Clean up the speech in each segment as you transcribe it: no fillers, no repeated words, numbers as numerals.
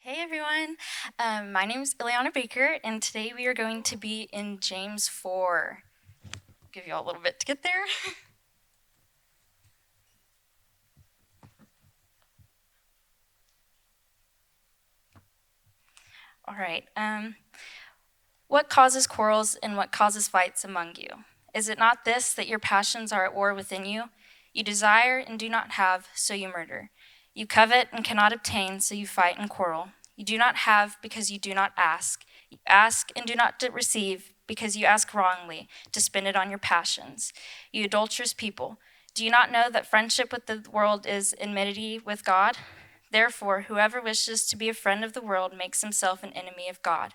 Hey everyone, my name is Ileana Baker, and today we are going to be in James 4. Give you all a little bit to get there. All right. What causes quarrels and what causes fights among you? Is it not this, that your passions are at war within you? You desire and do not have, so you murder. You covet and cannot obtain, so you fight and quarrel. You do not have because you do not ask. You ask and do not receive because you ask wrongly, to spend it on your passions. You adulterous people, do you not know that friendship with the world is enmity with God? Therefore, whoever wishes to be a friend of the world makes himself an enemy of God.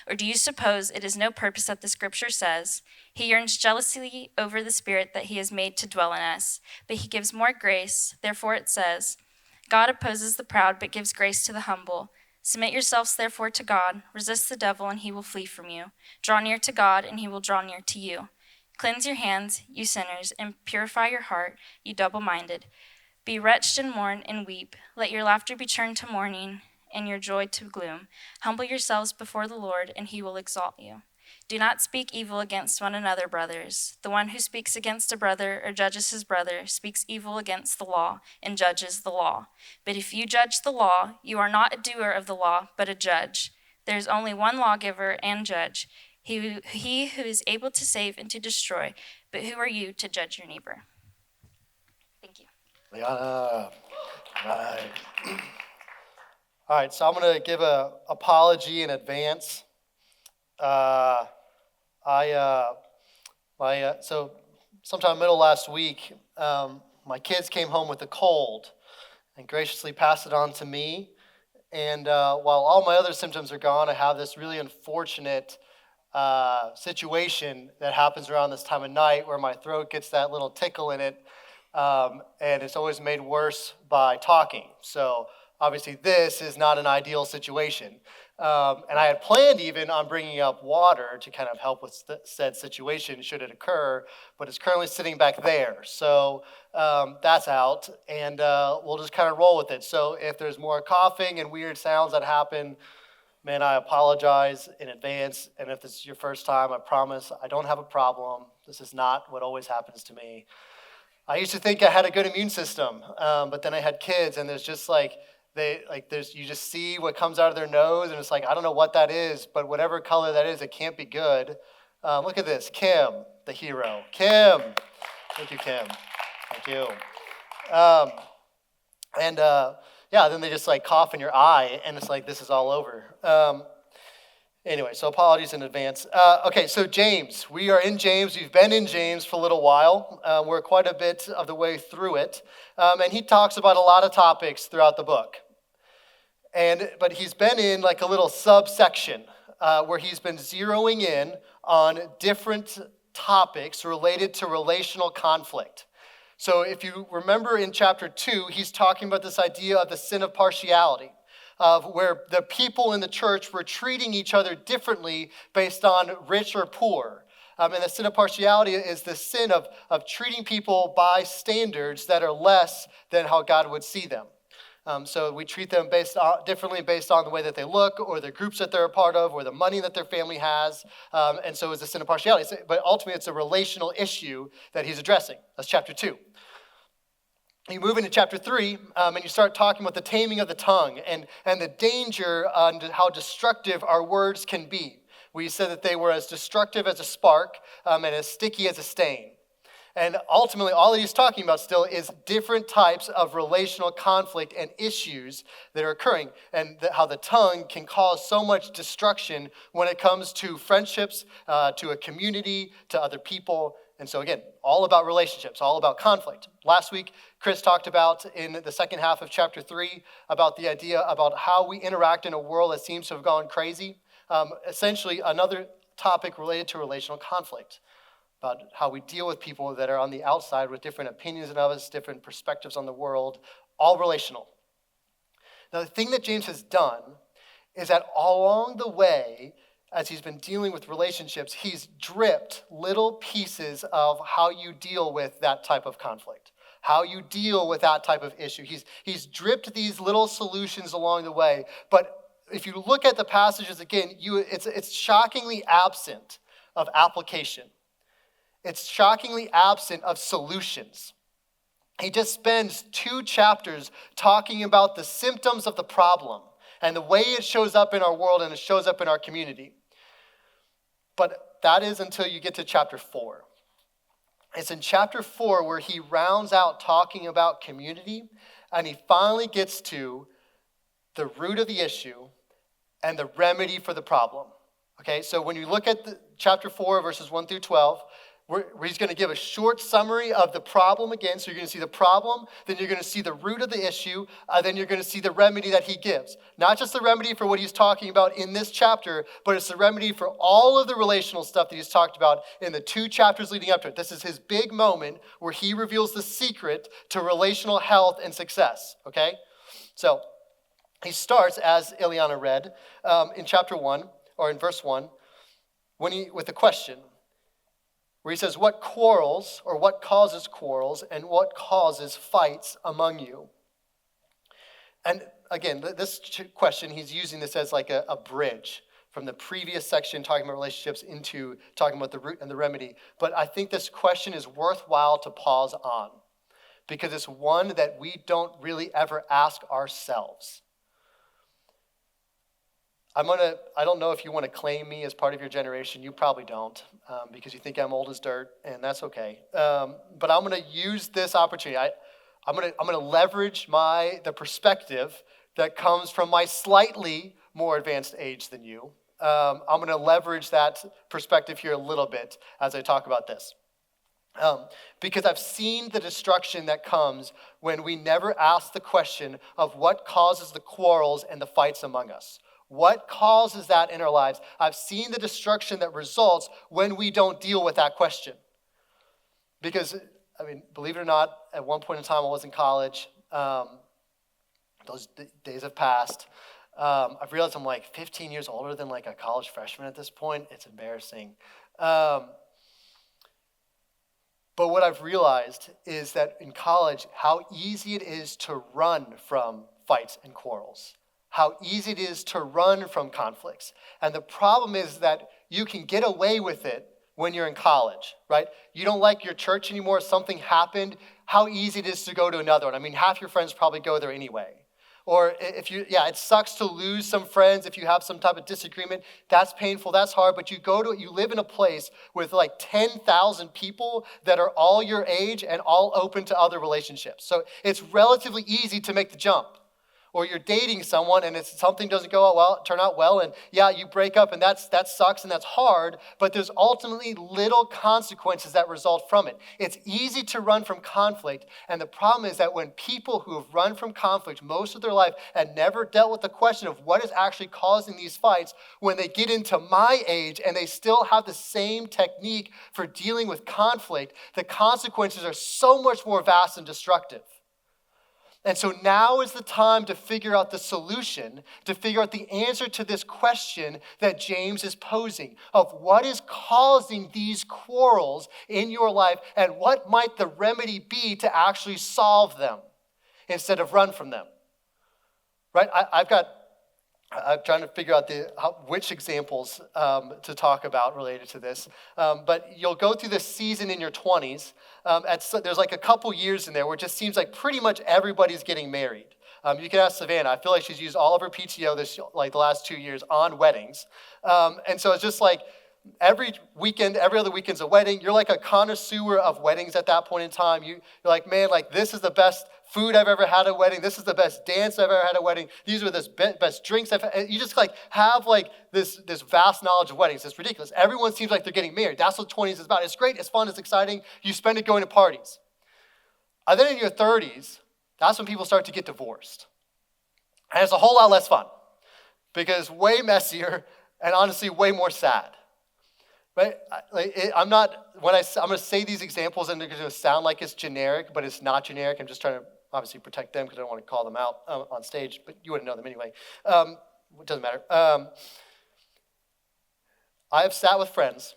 Or do you suppose it is no purpose that the scripture says, he yearns jealously over the Spirit that he has made to dwell in us, but he gives more grace. Therefore it says, God opposes the proud, but gives grace to the humble. Submit yourselves therefore to God, resist the devil, and he will flee from you. Draw near to God, and he will draw near to you. Cleanse your hands, you sinners, and purify your heart, you double-minded. Be wretched and mourn and weep. Let your laughter be turned to mourning and your joy to gloom. Humble yourselves before the Lord, and he will exalt you. Do not speak evil against one another, brothers. The one who speaks against a brother or judges his brother speaks evil against the law and judges the law. But if you judge the law, you are not a doer of the law, but a judge. There is only one lawgiver and judge, he who is able to save and to destroy. But who are you to judge your neighbor? Thank you. Liana. Right. All right, so I'm going to give an apology in advance. Uh, so sometime middle last week, my kids came home with a cold and graciously passed it on to me. And while all my other symptoms are gone, I have this really unfortunate situation that happens around this time of night where my throat gets that little tickle in it. And it's always made worse by talking. So obviously this is not an ideal situation. And I had planned even on bringing up water to kind of help with said situation should it occur, but it's currently sitting back there. So that's out, and we'll just kind of roll with it. So if there's more coughing and weird sounds that happen, man, I apologize in advance. And if this is your first time, I promise I don't have a problem. This is not what always happens to me. I used to think I had a good immune system, but then I had kids, and there's just you just see what comes out of their nose, and it's like I don't know what that is, but whatever color that is, it can't be good. Look at this, Kim, the hero. Kim, thank you, Kim, thank you. Um, and yeah, then they just like cough in your eye, and it's like this is all over. Anyway, so apologies in advance. Okay, so James. We are in James. We've been in James for a little while. We're quite a bit of the way through it. And he talks about a lot of topics throughout the book. But he's been in like a little subsection where he's been zeroing in on different topics related to relational conflict. So if you remember in chapter 2, he's talking about this idea of the sin of partiality, of where the people in the church were treating each other differently based on rich or poor. And the sin of partiality is the sin of treating people by standards that are less than how God would see them. So we treat them differently based on the way that they look, or the groups that they're a part of, or the money that their family has. And so it's a sin of partiality. But ultimately, it's a relational issue that he's addressing. That's chapter 2. You move into chapter 3, and you start talking about the taming of the tongue and the danger and how destructive our words can be. We said that they were as destructive as a spark and as sticky as a stain. And ultimately, all that he's talking about still is different types of relational conflict and issues that are occurring, and how the tongue can cause so much destruction when it comes to friendships, to a community, to other people. And so again, all about relationships, all about conflict. Last week, Chris talked about in the second half of chapter 3 about the idea about how we interact in a world that seems to have gone crazy. Essentially, another topic related to relational conflict, about how we deal with people that are on the outside with different opinions of us, different perspectives on the world, all relational. Now, the thing that James has done is that all along the way, as he's been dealing with relationships, he's dripped little pieces of how you deal with that type of conflict, how you deal with that type of issue. He's dripped these little solutions along the way, but if you look at the passages again, it's shockingly absent of application. It's shockingly absent of solutions. He just spends 2 chapters talking about the symptoms of the problem and the way it shows up in our world and it shows up in our community. But that is until you get to chapter 4. It's in chapter 4 where he rounds out talking about community, and he finally gets to the root of the issue and the remedy for the problem. Okay, so when you look at chapter 4, verses 1 through 12, where he's going to give a short summary of the problem again. So you're going to see the problem, then you're going to see the root of the issue, then you're going to see the remedy that he gives. Not just the remedy for what he's talking about in this chapter, but it's the remedy for all of the relational stuff that he's talked about in the 2 chapters leading up to it. This is his big moment where he reveals the secret to relational health and success. Okay, so he starts, as Ileana read, in chapter 1, or in verse 1, with a question, where he says, what quarrels, or what causes quarrels, and what causes fights among you? And again, this question, he's using this as like a bridge from the previous section talking about relationships into talking about the root and the remedy. But I think this question is worthwhile to pause on, because it's one that we don't really ever ask ourselves. I don't know if you want to claim me as part of your generation. You probably don't, because you think I'm old as dirt, and that's okay. But I'm going to use this opportunity. I'm going to leverage the perspective that comes from my slightly more advanced age than you. I'm going to leverage that perspective here a little bit as I talk about this. Because I've seen the destruction that comes when we never ask the question of what causes the quarrels and the fights among us. What causes that in our lives? I've seen the destruction that results when we don't deal with that question. Because, believe it or not, at one point in time I was in college. Those days have passed. I've realized I'm like 15 years older than like a college freshman at this point. It's embarrassing. But what I've realized is that in college, how easy it is to run from fights and quarrels. How easy it is to run from conflicts. And the problem is that you can get away with it when you're in college, right? You don't like your church anymore, something happened, how easy it is to go to another one. Half your friends probably go there anyway. Or it sucks to lose some friends if you have some type of disagreement. That's painful, that's hard, but you live in a place with like 10,000 people that are all your age and all open to other relationships. So it's relatively easy to make the jump. Or you're dating someone and something doesn't turn out well, and you break up, and that sucks and that's hard, but there's ultimately little consequences that result from it. It's easy to run from conflict, and the problem is that when people who have run from conflict most of their life and never dealt with the question of what is actually causing these fights, when they get into my age and they still have the same technique for dealing with conflict, the consequences are so much more vast and destructive. And so now is the time to figure out the solution, to figure out the answer to this question that James is posing of what is causing these quarrels in your life and what might the remedy be to actually solve them instead of run from them. Right? I'm trying to figure out which examples to talk about related to this. But you'll go through this season in your 20s. There's like a couple years in there where it just seems like pretty much everybody's getting married. You can ask Savannah. I feel like she's used all of her PTO the last 2 years on weddings. And so it's just like every other weekend's a wedding. You're like a connoisseur of weddings at that point in time. You're like, man, like this is the best food I've ever had at a wedding. This is the best dance I've ever had at a wedding. These are the best drinks I've had. You just like have like this vast knowledge of weddings. It's ridiculous. Everyone seems like they're getting married. That's what 20s is about. It's great. It's fun. It's exciting. You spend it going to parties. And then in your 30s, that's when people start to get divorced. And it's a whole lot less fun because way messier and honestly way more sad. Right? I'm going to say these examples and they're going to sound like it's generic, but it's not generic. I'm just trying to obviously protect them because I don't want to call them out on stage, but you wouldn't know them anyway. It doesn't matter. I have sat with friends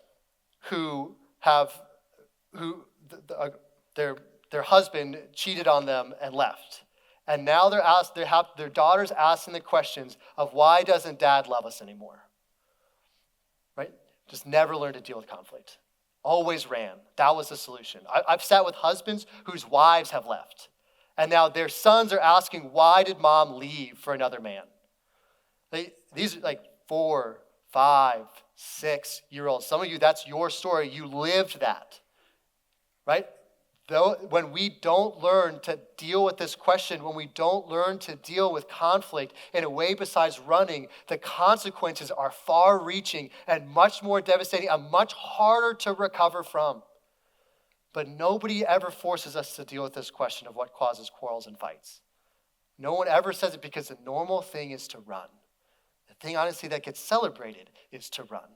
their husband cheated on them and left. And now their daughter's asking the questions of why doesn't dad love us anymore? Right? Just never learned to deal with conflict. Always ran. That was the solution. I've sat with husbands whose wives have left. And now their sons are asking, why did mom leave for another man? These are like 4, 5, 6-year-olds. Some of you, that's your story. You lived that, right? Though, when we don't learn to deal with this question, when we don't learn to deal with conflict in a way besides running, the consequences are far-reaching and much more devastating and much harder to recover from. But nobody ever forces us to deal with this question of what causes quarrels and fights. No one ever says it because the normal thing is to run. The thing, honestly, that gets celebrated is to run.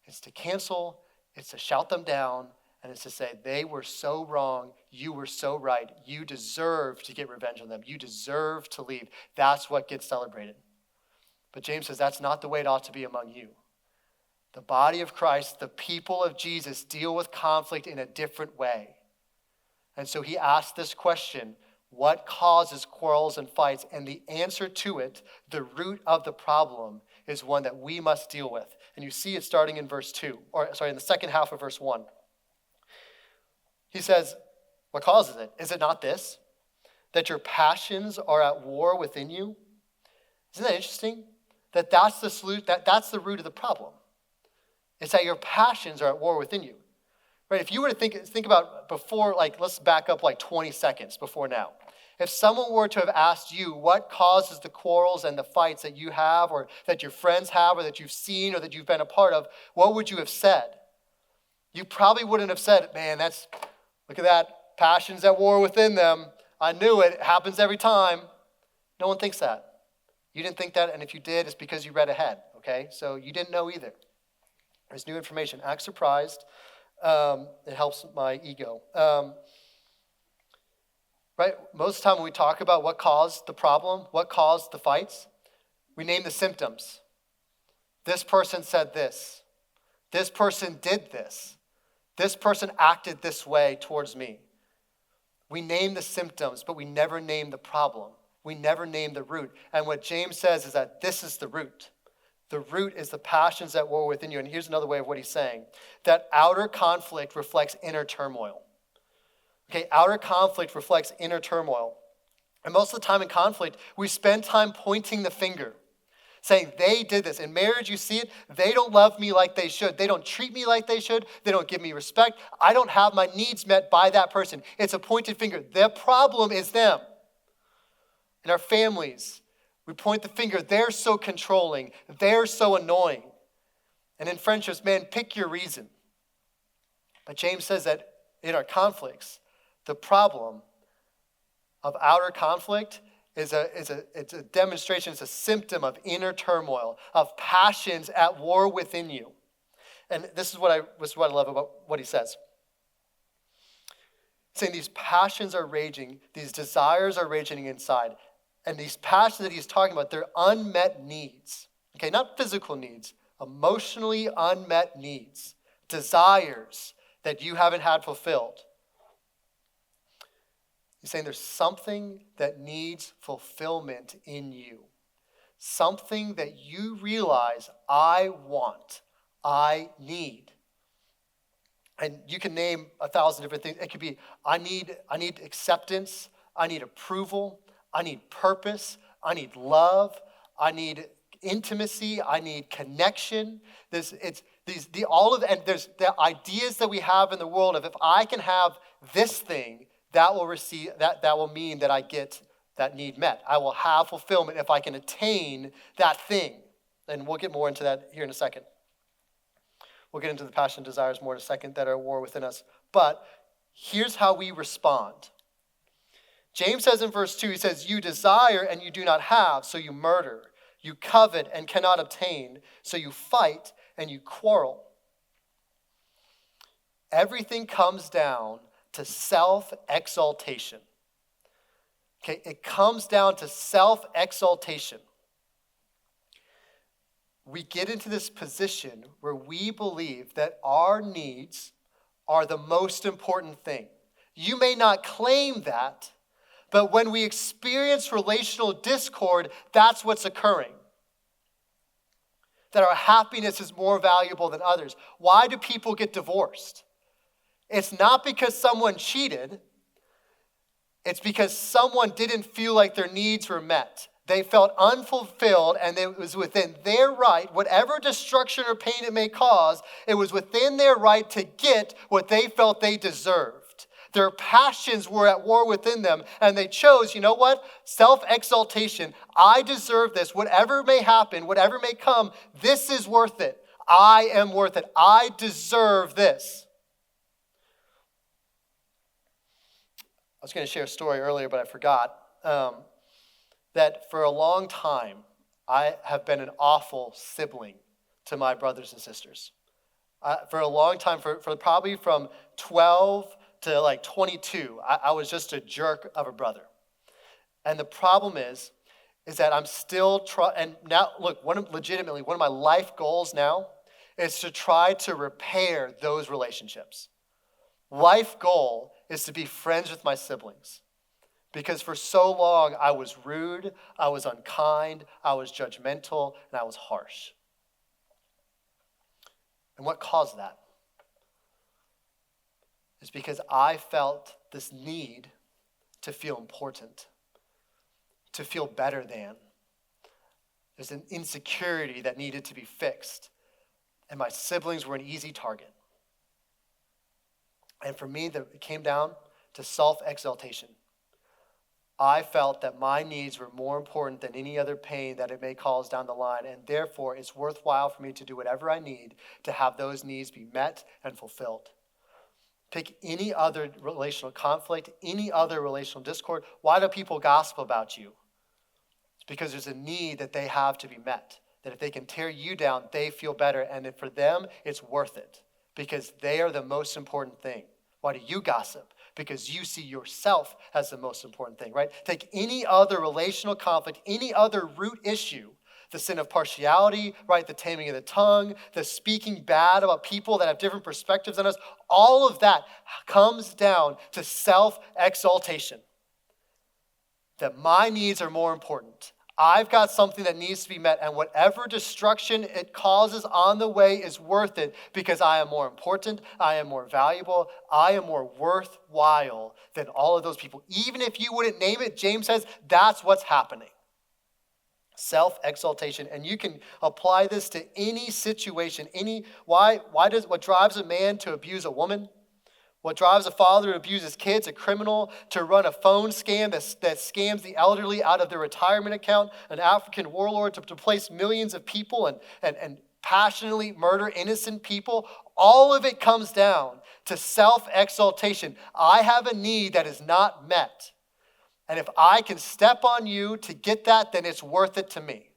It's to cancel, it's to shout them down, and it's to say, they were so wrong, you were so right, you deserve to get revenge on them, you deserve to leave. That's what gets celebrated. But James says that's not the way it ought to be among you. The body of Christ, the people of Jesus, deal with conflict in a different way. And so he asked this question, what causes quarrels and fights? And the answer to it, the root of the problem, is one that we must deal with. And you see it starting in in the second half of verse 1. He says, what causes it? Is it not this? That your passions are at war within you? Isn't that interesting? That's the root of the problem. It's that your passions are at war within you. Right? If you were to think about before, let's back up 20 seconds before now. If someone were to have asked you what causes the quarrels and the fights that you have or that your friends have or that you've seen or that you've been a part of, what would you have said? You probably wouldn't have said, man, look at that, passions at war within them. I knew it. It happens every time. No one thinks that. You didn't think that, and if you did, it's because you read ahead, okay? So you didn't know either. There's new information. Act surprised. It helps my ego. Right? Most of the time when we talk about what caused the problem, what caused the fights, we name the symptoms. This person said this. This person did this. This person acted this way towards me. We name the symptoms, but we never name the problem. We never name the root. And what James says is that this is the root. The root is the passions at war within you. And here's another way of what he's saying. That outer conflict reflects inner turmoil. Okay, outer conflict reflects inner turmoil. And most of the time in conflict, we spend time pointing the finger, saying they did this. In marriage, you see it. They don't love me like they should. They don't treat me like they should. They don't give me respect. I don't have my needs met by that person. It's a pointed finger. The problem is them. In our families, we point the finger. They're so controlling. They're so annoying. And in friendships, man, pick your reason. But James says that in our conflicts, the problem of outer conflict it's a demonstration, it's a symptom of inner turmoil, of passions at war within you. And this is what I love about what he says. Saying these passions are raging, these desires are raging inside. And these passions that he's talking about, they're unmet needs. Okay, not physical needs, emotionally unmet needs, desires that you haven't had fulfilled. He's saying there's something that needs fulfillment in you. Something that you realize I want, I need. And you can name 1,000 different things. It could be, I need acceptance, I need approval, I need purpose, I need love, I need intimacy, I need connection. And there's the ideas that we have in the world of if I can have this thing, that will mean that I get that need met. I will have fulfillment if I can attain that thing. And we'll get more into that here in a second. We'll get into the passion and desires more in a second that are at war within us. But here's how we respond. James says in verse 2, he says, you desire and you do not have, so you murder. You covet and cannot obtain, so you fight and you quarrel. Everything comes down to self-exaltation. Okay, it comes down to self-exaltation. We get into this position where we believe that our needs are the most important thing. You may not claim that, But when we experience relational discord, that's what's occurring. That our happiness is more valuable than others. Why do people get divorced? It's not because someone cheated. It's because someone didn't feel like their needs were met. They felt unfulfilled, and it was within their right, whatever destruction or pain it may cause, it was within their right to get what they felt they deserved. Their passions were at war within them, and they chose, you know what? Self-exaltation. I deserve this. Whatever may happen, whatever may come, this is worth it. I am worth it. I deserve this. I was going to share a story earlier, but I forgot. That for a long time, I have been an awful sibling to my brothers and sisters. For a long time, for probably from 12 to like 22, I was just a jerk of a brother. And the problem is that I'm still trying, and now, look, legitimately, one of my life goals now is to try to repair those relationships. Life goal is to be friends with my siblings. Because for so long, I was rude, I was unkind, I was judgmental, and I was harsh. And what caused that? It's because I felt this need to feel important, to feel better than. There's an insecurity that needed to be fixed. And my siblings were an easy target. And for me, it came down to self-exaltation. I felt that my needs were more important than any other pain that it may cause down the line, and therefore it's worthwhile for me to do whatever I need to have those needs be met and fulfilled. Pick any other relational conflict, any other relational discord. Why do people gossip about you? It's because there's a need that they have to be met, that if they can tear you down, they feel better, and that for them, it's worth it because they are the most important thing. Why do you gossip? Because you see yourself as the most important thing, right? Take any other relational conflict, any other root issue, the sin of partiality, right? The taming of the tongue, the speaking bad about people that have different perspectives than us. All of that comes down to self-exaltation. That my needs are more important. I've got something that needs to be met, and whatever destruction it causes on the way is worth it because I am more important, I am more valuable, I am more worthwhile than all of those people. Even if you wouldn't name it, James says that's what's happening. Self-exaltation. And you can apply this to any situation. What drives a man to abuse a woman? What drives a father to abuse his kids, a criminal to run a phone scam that scams the elderly out of their retirement account, an African warlord to place millions of people and passionately murder innocent people? All of it comes down to self-exaltation. I have a need that is not met. And if I can step on you to get that, then it's worth it to me.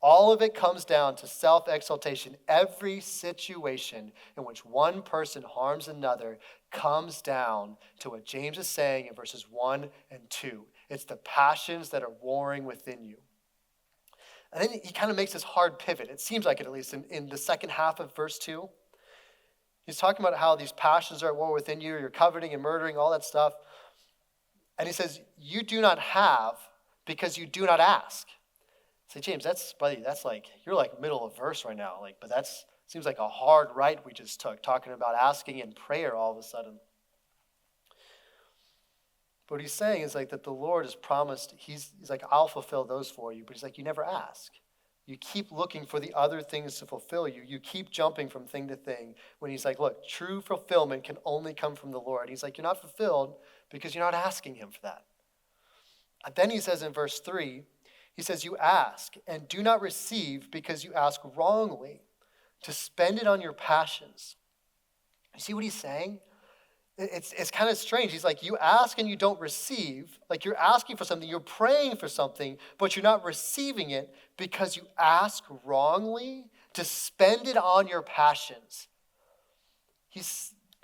All of it comes down to self-exaltation. Every situation in which one person harms another comes down to what James is saying in verses 1 and 2. It's the passions that are warring within you. And then he kind of makes this hard pivot. It seems like it, at least, in the second half of verse 2. He's talking about how these passions are at war within you. You're coveting and murdering, all that stuff. And he says, you do not have because you do not ask. Say, James, buddy, that's like, you're like middle of verse right now. But that's seems like a hard right we just took, talking about asking in prayer all of a sudden. But what he's saying is like that the Lord has promised, he's like, I'll fulfill those for you. But he's like, you never ask. You keep looking for the other things to fulfill you. You keep jumping from thing to thing. When he's like, look, true fulfillment can only come from the Lord. He's like, you're not fulfilled because you're not asking him for that. And then he says in verse 3, he says, you ask and do not receive because you ask wrongly to spend it on your passions. You see what he's saying? It's kind of strange. He's like, you ask and you don't receive. Like you're asking for something, you're praying for something, but you're not receiving it because you ask wrongly to spend it on your passions.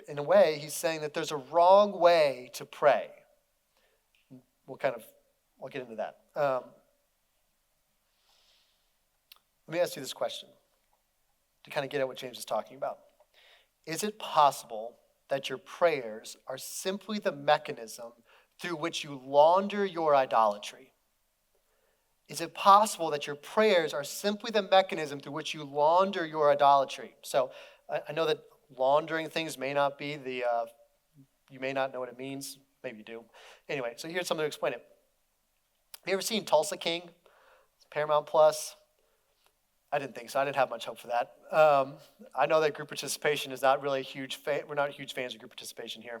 In a way, he's saying that there's a wrong way to pray. I'll get into that. Let me ask you this question to kind of get at what James is talking about. Is it possible that your prayers are simply the mechanism through which you launder your idolatry? Is it possible that your prayers are simply the mechanism through which you launder your idolatry? So I know that laundering things may not be you may not know what it means. Maybe you do. Anyway, so here's something to explain it. Have you ever seen Tulsa King? Paramount Plus? I didn't think so. I didn't have much hope for that. I know that group participation is not really a huge we're not huge fans of group participation here.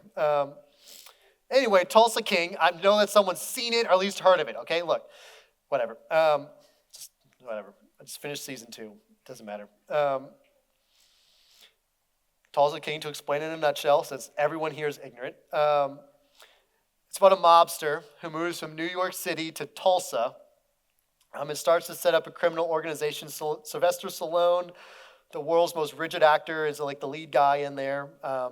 Anyway, Tulsa King, I know that someone's seen it or at least heard of it. Okay, look, whatever. Whatever. I just finished season 2. Doesn't matter. Tulsa King, to explain it in a nutshell, since everyone here is ignorant. It's about a mobster who moves from New York City to Tulsa. And starts to set up a criminal organization. Sylvester Stallone, the world's most rigid actor, is like the lead guy in there.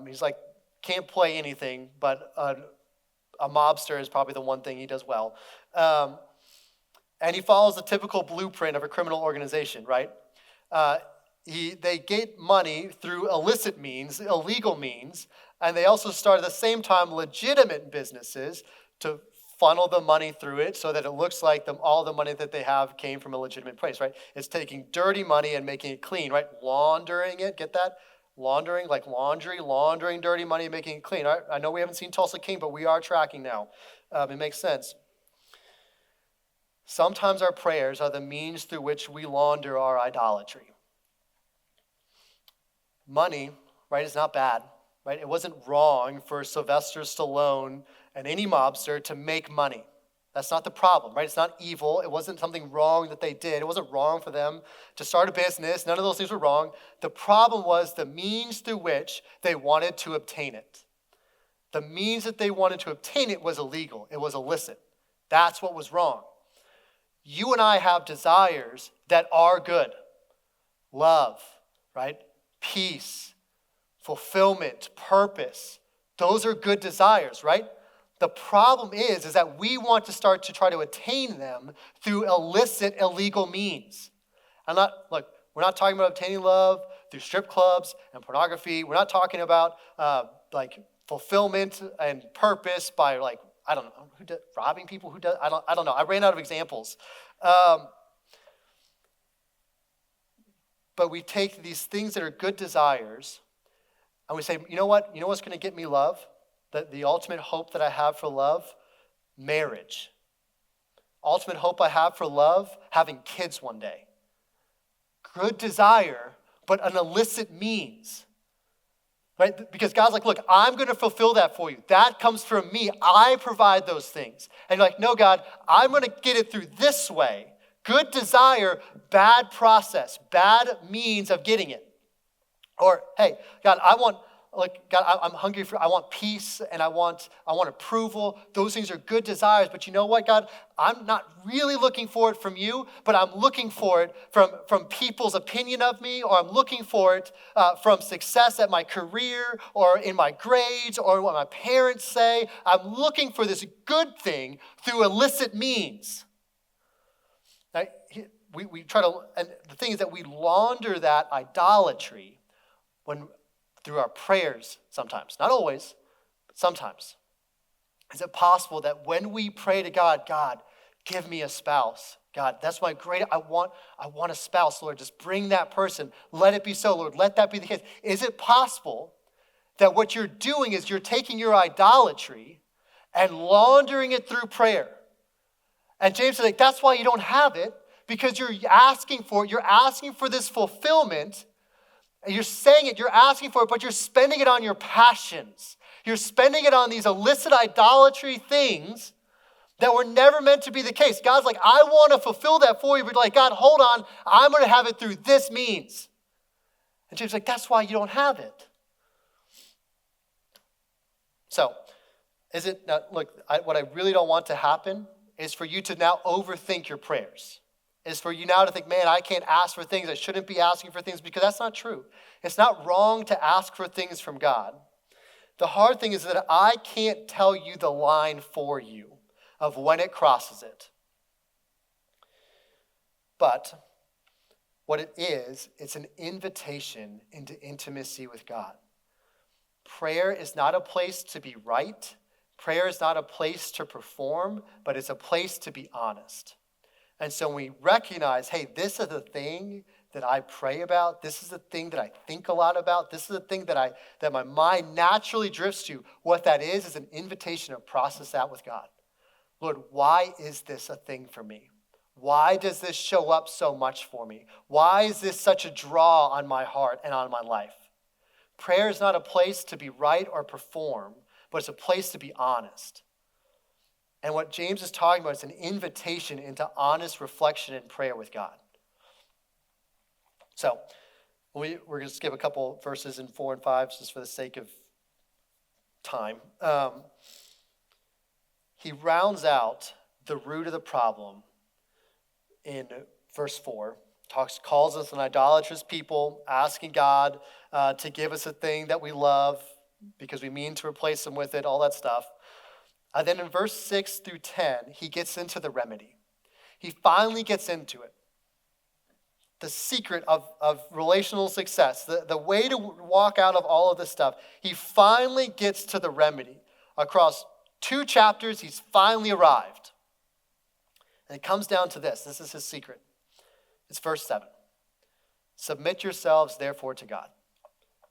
He's like, can't play anything, but a mobster is probably the one thing he does well. And he follows the typical blueprint of a criminal organization, right? They get money through illicit means, illegal means, and they also start at the same time legitimate businesses to funnel the money through it so that it looks like all the money that they have came from a legitimate place, right? It's taking dirty money and making it clean, right? Laundering it, get that? Laundering, like laundry, laundering dirty money and making it clean. I know we haven't seen Tulsa King, but we are tracking now. It makes sense. Sometimes our prayers are the means through which we launder our idolatry. Money, right, is not bad, right? It wasn't wrong for Sylvester Stallone and any mobster to make money. That's not the problem, right? It's not evil. It wasn't something wrong that they did. It wasn't wrong for them to start a business. None of those things were wrong. The problem was the means through which they wanted to obtain it. The means that they wanted to obtain it was illegal. It was illicit. That's what was wrong. You and I have desires that are good. Love, right? Peace, fulfillment, purpose. Those are good desires, right? The problem is that we want to start to try to attain them through illicit, illegal means. We're not talking about obtaining love through strip clubs and pornography. We're not talking about fulfillment and purpose by I don't know, robbing people. Who does? I don't know. I ran out of examples. But we take these things that are good desires and we say, you know what? You know what's going to get me love? The ultimate hope that I have for love? Marriage. Ultimate hope I have for love? Having kids one day. Good desire, but an illicit means. Right? Because God's like, look, I'm going to fulfill that for you. That comes from me. I provide those things. And you're like, no, God, I'm going to get it through this way. Good desire, bad process, bad means of getting it. Or, hey, God, I'm hungry I want peace and I want approval. Those things are good desires. But you know what, God? I'm not really looking for it from you, but I'm looking for it from people's opinion of me, or I'm looking for it from success at my career or in my grades or what my parents say. I'm looking for this good thing through illicit means. Now, we try to, and the thing is that we launder that idolatry through our prayers sometimes. Not always, but sometimes. Is it possible that when we pray to God, God, give me a spouse. God, that's my I want a spouse, Lord. Just bring that person. Let it be so, Lord. Let that be the case. Is it possible that what you're doing is you're taking your idolatry and laundering it through prayer? And James is like, that's why you don't have it, because you're asking for it. You're asking for this fulfillment. And you're saying it, you're asking for it, but you're spending it on your passions. You're spending it on these illicit idolatry things that were never meant to be the case. God's like, I want to fulfill that for you, but like, God, hold on, I'm going to have it through this means. And James is like, that's why you don't have it. So, what I really don't want to happen is for you to now overthink your prayers. Is for you now to think, man, I can't ask for things. I shouldn't be asking for things, because that's not true. It's not wrong to ask for things from God. The hard thing is that I can't tell you the line for you of when it crosses it. But what it is, it's an invitation into intimacy with God. Prayer is not a place to be right. Prayer is not a place to perform, but it's a place to be honest. And so when we recognize, hey, this is the thing that I pray about, this is the thing that I think a lot about, this is the thing that my mind naturally drifts to, what that is an invitation to process that with God. Lord, why is this a thing for me? Why does this show up so much for me? Why is this such a draw on my heart and on my life? Prayer is not a place to be right or perform, but it's a place to be honest. And what James is talking about is an invitation into honest reflection and prayer with God. So we're going to skip a couple verses in 4 and 5 just for the sake of time. He rounds out the root of the problem in verse 4. Calls us an idolatrous people, asking God to give us a thing that we love because we mean to replace him with it, all that stuff. And then in verse 6 through 10, he gets into the remedy. He finally gets into it. The secret of relational success, the way to walk out of all of this stuff. He finally gets to the remedy. Across 2 chapters, he's finally arrived. And it comes down to this. This is his secret. It's verse 7. Submit yourselves, therefore, to God.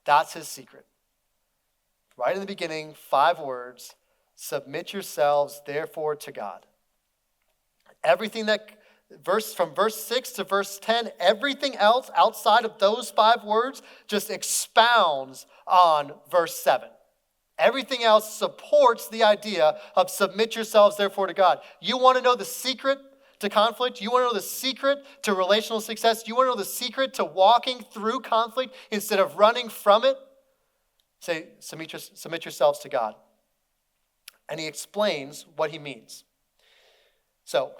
That's his secret. Right in the beginning, 5 words. Submit yourselves, therefore, to God. Everything from verse 6 to verse 10, everything else outside of those 5 words just expounds on verse 7. Everything else supports the idea of submit yourselves, therefore, to God. You want to know the secret to conflict? You want to know the secret to relational success? You want to know the secret to walking through conflict instead of running from it? Say, submit yourselves to God. And he explains what he means. So,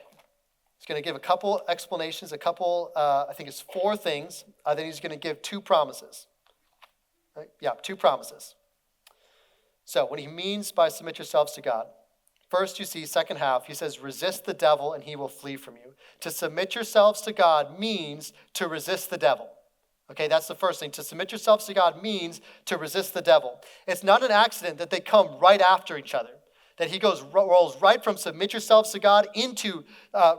he's going to give a couple explanations, I think it's 4 things. Then he's going to give 2 promises. Right? Yeah, 2 promises. So, what he means by submit yourselves to God. First, you see, second half, he says, resist the devil and he will flee from you. To submit yourselves to God means to resist the devil. Okay, that's the first thing. To submit yourselves to God means to resist the devil. It's not an accident that they come right after each other. That he rolls right from submit yourselves to God into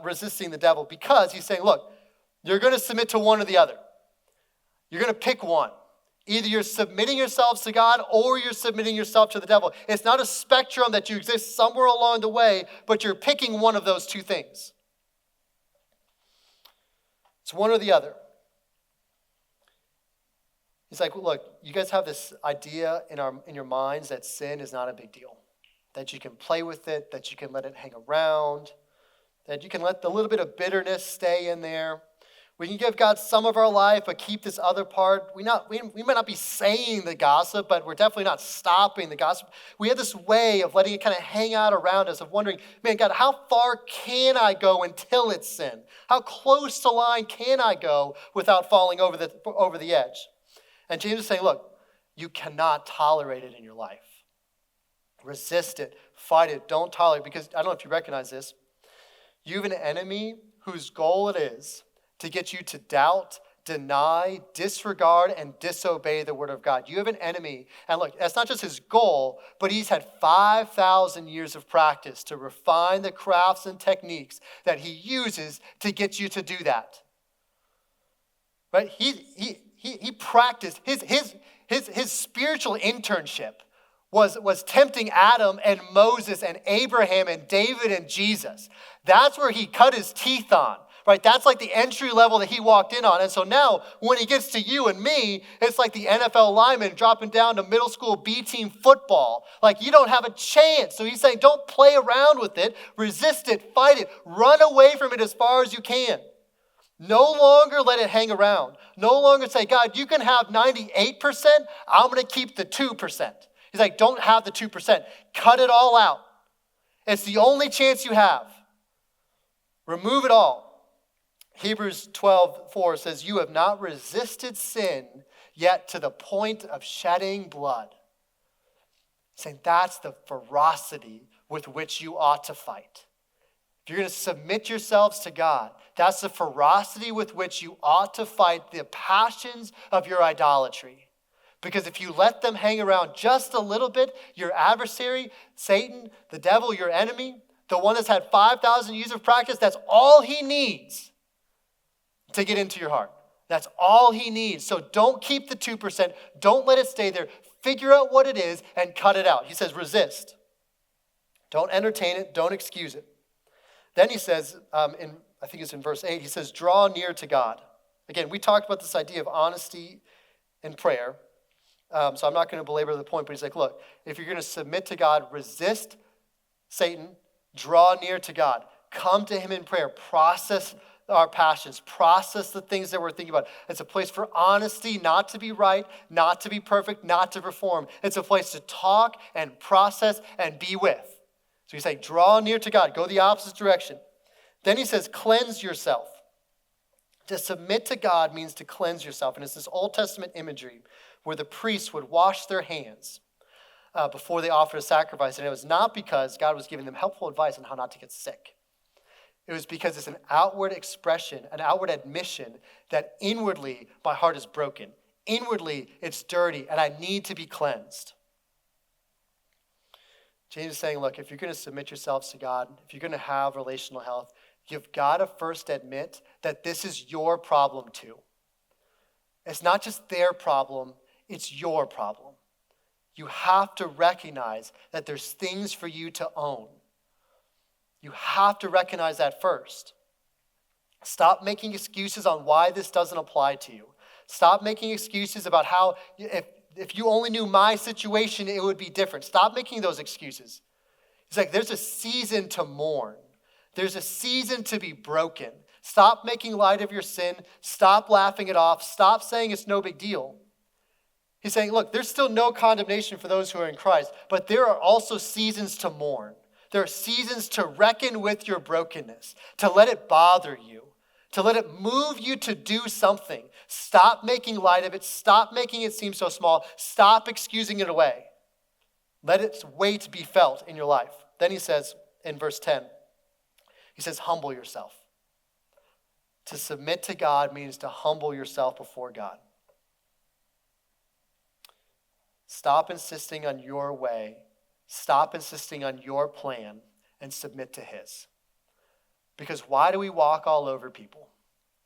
resisting the devil, because he's saying, look, you're going to submit to one or the other. You're going to pick one. Either you're submitting yourselves to God or you're submitting yourself to the devil. It's not a spectrum that you exist somewhere along the way, but you're picking one of those 2 things. It's one or the other. He's like, look, you guys have this idea in your minds that sin is not a big deal. That you can play with it, that you can let it hang around, that you can let the little bit of bitterness stay in there. We can give God some of our life, but keep this other part. We might not be saying the gossip, but we're definitely not stopping the gossip. We have this way of letting it kind of hang out around us, of wondering, man, God, how far can I go until it's sin? How close to line can I go without falling over the edge? And James is saying, look, you cannot tolerate it in your life. Resist it, fight it, don't tolerate it, because I don't know if you recognize this. You have an enemy whose goal it is to get you to doubt, deny, disregard, and disobey the word of God. You have an enemy, and look, that's not just his goal, but he's had 5,000 years of practice to refine the crafts and techniques that he uses to get you to do that. Right? He practiced his spiritual internship was tempting Adam and Moses and Abraham and David and Jesus. That's where he cut his teeth on, right? That's like the entry level that he walked in on. And so now when he gets to you and me, it's like the NFL lineman dropping down to middle school B team football. Like you don't have a chance. So he's saying, don't play around with it, resist it, fight it, run away from it as far as you can. No longer let it hang around. No longer say, God, you can have 98%. I'm going to keep the 2%. He's like, don't have the 2%. Cut it all out. It's the only chance you have. Remove it all. Hebrews 12:4 says, you have not resisted sin yet to the point of shedding blood. Saying that's the ferocity with which you ought to fight. If you're going to submit yourselves to God, that's the ferocity with which you ought to fight the passions of your idolatry. Because if you let them hang around just a little bit, your adversary, Satan, the devil, your enemy, the one that's had 5,000 years of practice, that's all he needs to get into your heart. That's all he needs. So don't keep the 2%. Don't let it stay there. Figure out what it is and cut it out. He says resist. Don't entertain it. Don't excuse it. Then he says, I think it's in verse 8, he says, draw near to God. Again, we talked about this idea of honesty in prayer. So I'm not going to belabor the point, but he's like, look, if you're going to submit to God, resist Satan, draw near to God. Come to him in prayer. Process our passions. Process the things that we're thinking about. It's a place for honesty, not to be right, not to be perfect, not to perform. It's a place to talk and process and be with. So he's saying, draw near to God. Go the opposite direction. Then he says, cleanse yourself. To submit to God means to cleanse yourself. And it's this Old Testament imagery where the priests would wash their hands before they offered a sacrifice. And it was not because God was giving them helpful advice on how not to get sick. It was because it's an outward expression, an outward admission that inwardly my heart is broken. Inwardly it's dirty and I need to be cleansed. James is saying, look, if you're going to submit yourselves to God, if you're going to have relational health, you've got to first admit that this is your problem too. It's not just their problem, it's your problem. You have to recognize that there's things for you to own. You have to recognize that first. Stop making excuses on why this doesn't apply to you. Stop making excuses about how, if you only knew my situation, it would be different. Stop making those excuses. It's like there's a season to mourn. There's a season to be broken. Stop making light of your sin. Stop laughing it off. Stop saying it's no big deal. He's saying, look, there's still no condemnation for those who are in Christ, but there are also seasons to mourn. There are seasons to reckon with your brokenness, to let it bother you, to let it move you to do something. Stop making light of it. Stop making it seem so small. Stop excusing it away. Let its weight be felt in your life. Then he says in verse 10, he says, humble yourself. To submit to God means to humble yourself before God. Stop insisting on your way. Stop insisting on your plan and submit to his. Because why do we walk all over people?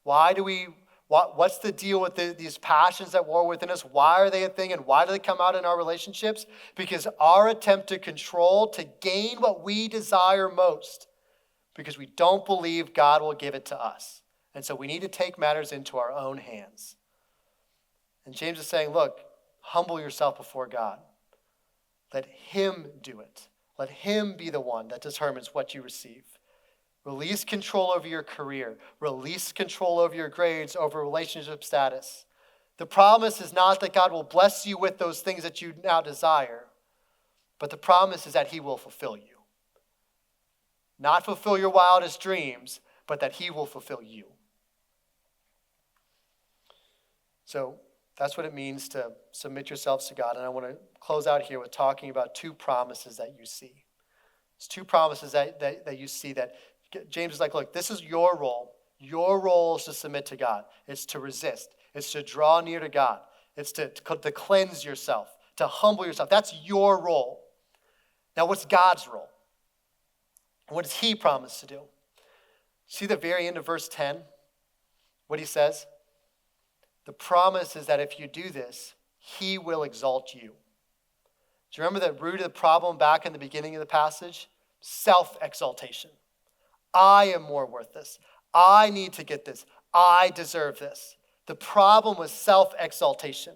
What's the deal with these passions that war within us? Why are they a thing and why do they come out in our relationships? Because our attempt to control, to gain what we desire most, because we don't believe God will give it to us. And so we need to take matters into our own hands. And James is saying, look, humble yourself before God. Let him do it. Let him be the one that determines what you receive. Release control over your career. Release control over your grades, over relationship status. The promise is not that God will bless you with those things that you now desire, but the promise is that he will fulfill you. Not fulfill your wildest dreams, but that he will fulfill you. So that's what it means to submit yourselves to God. And I want to close out here with talking about two promises that you see. It's two promises that you see that James is like, look, this is your role. Your role is to submit to God. It's to resist. It's to draw near to God. It's to cleanse yourself, to humble yourself. That's your role. Now, what's God's role? What does he promise to do? See the very end of verse 10? What he says? The promise is that if you do this, he will exalt you. Do you remember the root of the problem back in the beginning of the passage? Self-exaltation. I am more worth this. I need to get this. I deserve this. The problem was self-exaltation.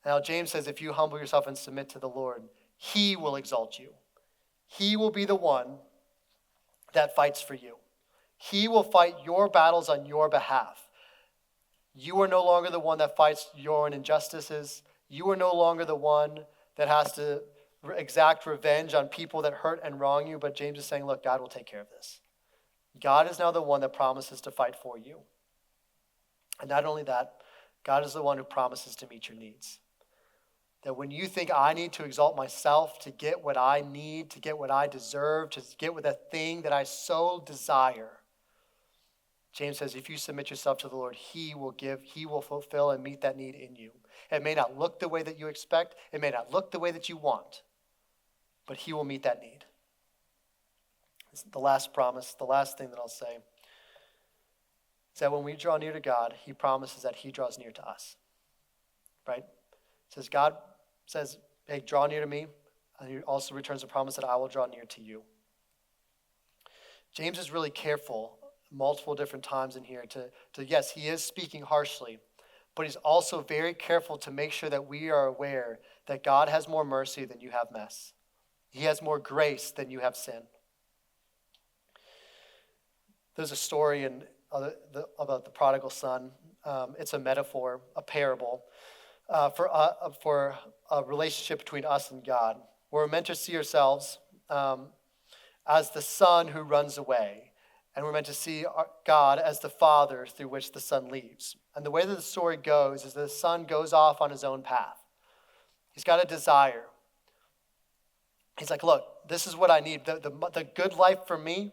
Now James says if you humble yourself and submit to the Lord, he will exalt you. He will be the one that fights for you. He will fight your battles on your behalf. You are no longer the one that fights your own injustices. You are no longer the one that has to exact revenge on people that hurt and wrong you. But James is saying, look, God will take care of this. God is now the one that promises to fight for you. And not only that, God is the one who promises to meet your needs. That when you think I need to exalt myself to get what I need, to get what I deserve, to get with that thing that I so desire, James says, if you submit yourself to the Lord, he will fulfill and meet that need in you. It may not look the way that you expect. It may not look the way that you want, but he will meet that need. This is the last promise, the last thing that I'll say is that when we draw near to God, he promises that he draws near to us, right? It says, God says, hey, draw near to me, and he also returns the promise that I will draw near to you. James is really careful multiple different times in here to yes, he is speaking harshly, but he's also very careful to make sure that we are aware that God has more mercy than you have mess. He has more grace than you have sin. There's a story about the prodigal son. It's a metaphor, a parable for a relationship between us and God. We're meant to see ourselves as the son who runs away. And we're meant to see God as the father through which the son leaves. And the way that the story goes is that the son goes off on his own path. He's got a desire. He's like, look, this is what I need. The good life for me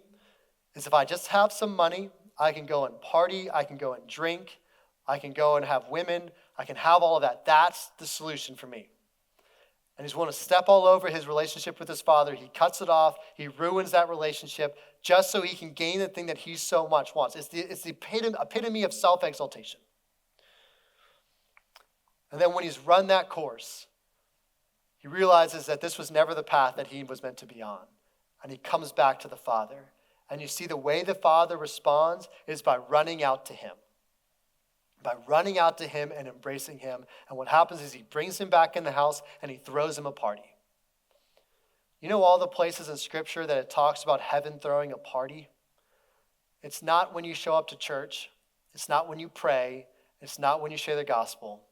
is if I just have some money, I can go and party, I can go and drink, I can go and have women, I can have all of that. That's the solution for me. And he's willing to step all over his relationship with his father. He cuts it off. He ruins that relationship just so he can gain the thing that he so much wants. It's the epitome of self-exaltation. And then when he's run that course, he realizes that this was never the path that he was meant to be on. And he comes back to the father. And you see the way the father responds is by running out to him. By running out to him and embracing him. And what happens is he brings him back in the house and he throws him a party. You know all the places in Scripture that it talks about heaven throwing a party? It's not when you show up to church. It's not when you pray. It's not when you share the gospel.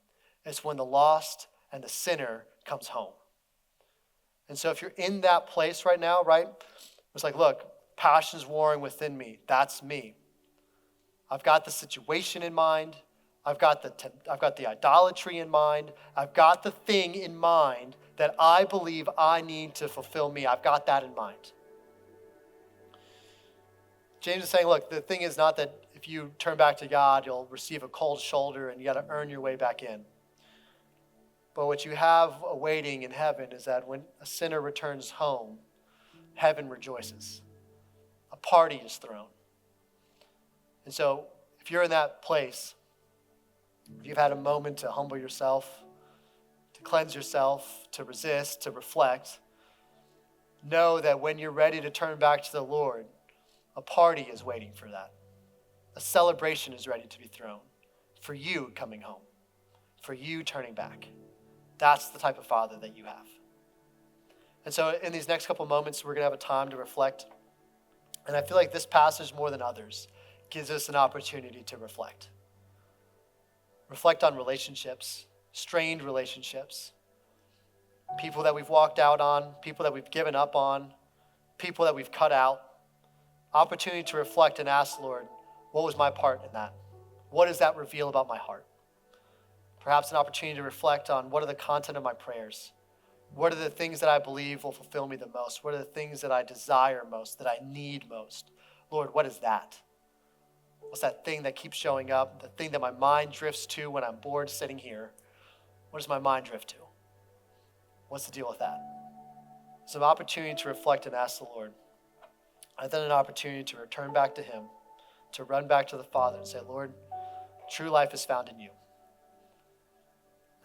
It's when the lost and the sinner comes home. And so if you're in that place right now, right? It's like, look, passion's warring within me. That's me. I've got the situation in mind. I've got the idolatry in mind. I've got the thing in mind that I believe I need to fulfill me. I've got that in mind. James is saying, look, the thing is not that if you turn back to God, you'll receive a cold shoulder and you got to earn your way back in. But what you have awaiting in heaven is that when a sinner returns home, heaven rejoices. A party is thrown. And so if you're in that place, if you've had a moment to humble yourself, to cleanse yourself, to resist, to reflect, know that when you're ready to turn back to the Lord, a party is waiting for that. A celebration is ready to be thrown for you coming home, for you turning back. That's the type of father that you have. And so in these next couple moments, we're going to have a time to reflect. And I feel like this passage more than others gives us an opportunity to reflect. Reflect on relationships, strained relationships, people that we've walked out on, people that we've given up on, people that we've cut out. Opportunity to reflect and ask, Lord, what was my part in that? What does that reveal about my heart? Perhaps an opportunity to reflect on what are the content of my prayers? What are the things that I believe will fulfill me the most? What are the things that I desire most, that I need most? Lord, what is that? What's that thing that keeps showing up? The thing that my mind drifts to when I'm bored sitting here? What does my mind drift to? What's the deal with that? It's an opportunity to reflect and ask the Lord. And then an opportunity to return back to him, to run back to the Father and say, Lord, true life is found in you.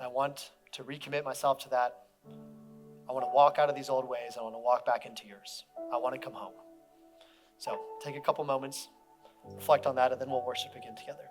I want to recommit myself to that. I want to walk out of these old ways. I want to walk back into yours. I want to come home. So take a couple moments, reflect on that, and then we'll worship again together.